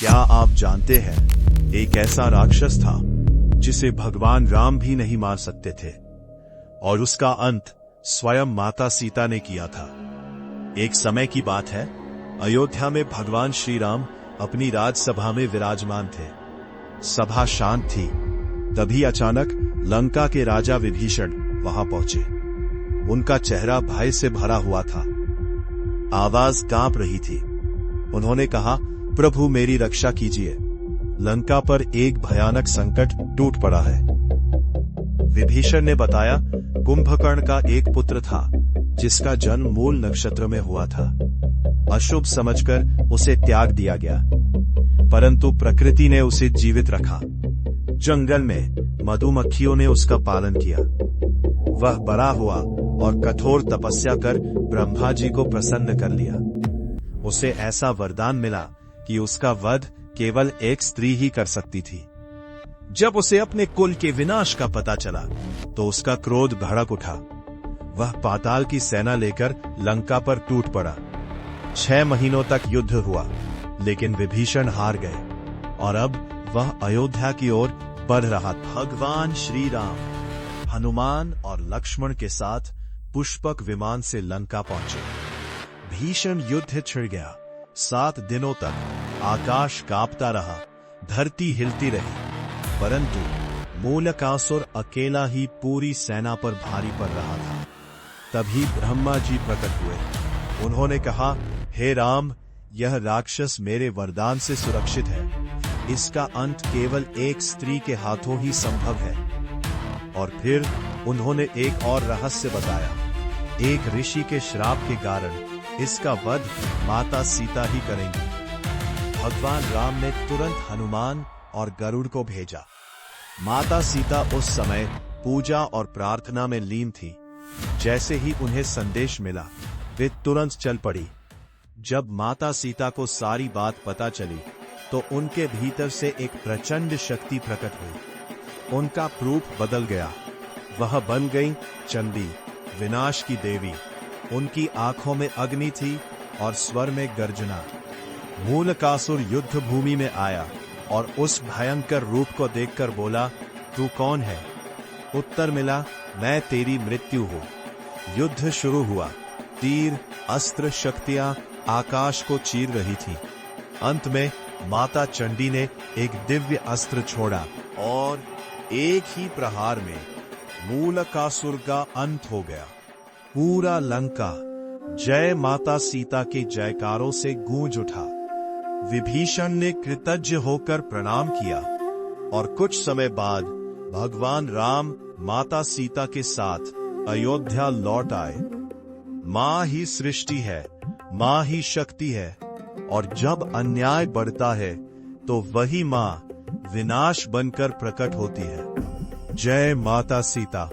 क्या आप जानते हैं, एक ऐसा राक्षस था जिसे भगवान राम भी नहीं मार सकते थे, और उसका अंत स्वयं माता सीता ने किया था। एक समय की बात है, अयोध्या में भगवान श्री राम अपनी राजसभा में विराजमान थे। सभा शांत थी। तभी अचानक लंका के राजा विभीषण वहां पहुंचे। उनका चेहरा भय से भरा हुआ था। आवाज कांप रही थी। उन्होंने कहा, प्रभु मेरी रक्षा कीजिए, लंका पर एक भयानक संकट टूट पड़ा है। विभीषण ने बताया, कुंभकर्ण का एक पुत्र था जिसका जन्म मूल नक्षत्र में हुआ था। अशुभ समझकर उसे त्याग दिया गया, परंतु प्रकृति ने उसे जीवित रखा। जंगल में मधुमक्खियों ने उसका पालन किया। वह बड़ा हुआ और कठोर तपस्या कर ब्रह्मा जी को प्रसन्न कर लिया। उसे ऐसा वरदान मिला कि उसका वध केवल एक स्त्री ही कर सकती थी। जब उसे अपने कुल के विनाश का पता चला तो उसका क्रोध भड़क उठा। वह पाताल की सेना लेकर लंका पर टूट पड़ा। 6 महीनों तक युद्ध हुआ, लेकिन विभीषण हार गए और अब वह अयोध्या की ओर बढ़ रहा था। भगवान श्री राम हनुमान और लक्ष्मण के साथ पुष्पक विमान से लंका पहुंचे। भीषण युद्ध छिड़ गया। 7 दिनों तक आकाश कांपता रहा, धरती हिलती रही, परंतु मूलकासुर अकेला ही पूरी सेना पर भारी पड़ रहा था। तभी ब्रह्मा जी प्रकट हुए। उन्होंने कहा, हे राम, यह राक्षस मेरे वरदान से सुरक्षित है। इसका अंत केवल एक स्त्री के हाथों ही संभव है। और फिर उन्होंने एक और रहस्य बताया। एक ऋषि के श्राप के कारण इसका वध माता सीता ही करेंगी। भगवान राम ने तुरंत हनुमान और गरुड़ को भेजा। माता सीता उस समय पूजा और प्रार्थना में लीन थी। जैसे ही उन्हें संदेश मिला, वे तुरंत चल पड़ी। जब माता सीता को सारी बात पता चली तो उनके भीतर से एक प्रचंड शक्ति प्रकट हुई। उनका रूप बदल गया। वह बन गई चंडी, विनाश की देवी। उनकी आंखों में अग्नि थी और स्वर में गर्जना। मूलकासुर युद्ध भूमि में आया और उस भयंकर रूप को देखकर बोला, तू कौन है? उत्तर मिला, मैं तेरी मृत्यु हूं। युद्ध शुरू हुआ। तीर, अस्त्र, शक्तियां आकाश को चीर रही थी। अंत में माता चंडी ने एक दिव्य अस्त्र छोड़ा और एक ही प्रहार में मूलकासुर का अंत हो गया। पूरा लंका जय माता सीता के जयकारों से गूंज उठा। विभीषण ने कृतज्ञ होकर प्रणाम किया और कुछ समय बाद भगवान राम माता सीता के साथ अयोध्या लौट आए। मां ही सृष्टि है, मां ही शक्ति है, और जब अन्याय बढ़ता है तो वही मां विनाश बनकर प्रकट होती है। जय माता सीता।